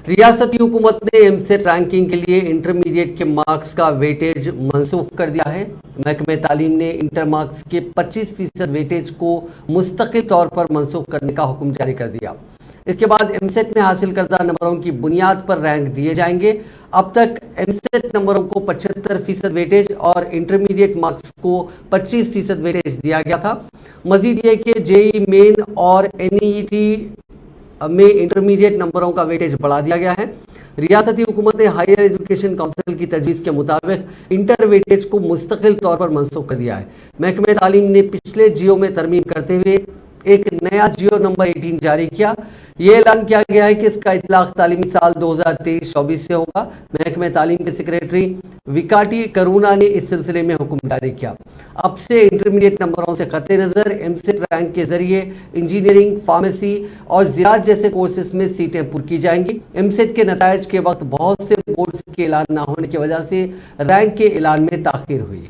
ریاستی حکومت نے ایم سیٹ رینکنگ کے لیے انٹرمیڈیٹ کے مارکس کا ویٹیج منسوخ کر دیا ہے۔ محکمہ تعلیم نے انٹر مارکس کے 25% ویٹیج کو مستقل طور پر منسوخ کرنے کا حکم جاری کر دیا۔ اس کے بعد ایم سیٹ میں حاصل کردہ نمبروں کی بنیاد پر رینک دیے جائیں گے۔ اب تک ایم سیٹ نمبروں کو 75% ویٹیج اور انٹرمیڈیٹ مارکس کو 25% ویٹیج دیا گیا تھا۔ مزید یہ کہ جے ای مین اور این ای ٹی میں انٹرمیڈیٹ نمبروں کا ویٹیج بڑھا دیا گیا ہے۔ ریاستی حکومت نے ہائر ایجوکیشن کونسل کی تجویز کے مطابق انٹر ویٹیج کو مستقل طور پر منسوخ کر دیا ہے۔ محکمہ تعلیم نے پچھلے جیو میں ترمیم کرتے ہوئے ایک نیا جیو نمبر 18 جاری کیا۔ یہ اعلان کیا گیا ہے کہ اس کا اطلاق تعلیمی سال 2023-24 سے ہوگا۔ محکمہ تعلیم کے سیکریٹری وکاٹی کرونا نے اس سلسلے میں حکم جاری کیا۔ اب سے انٹرمیڈیٹ نمبروں سے قطع نظر ایم سیٹ رینک کے ذریعے انجینئرنگ، فارمیسی اور زراعت جیسے کورسز میں سیٹیں پر کی جائیں گی۔ ایم سیٹ کے نتائج کے وقت بہت سے بورڈز کے اعلان نہ ہونے کی وجہ سے رینک کے اعلان میں تاخیر ہوئی۔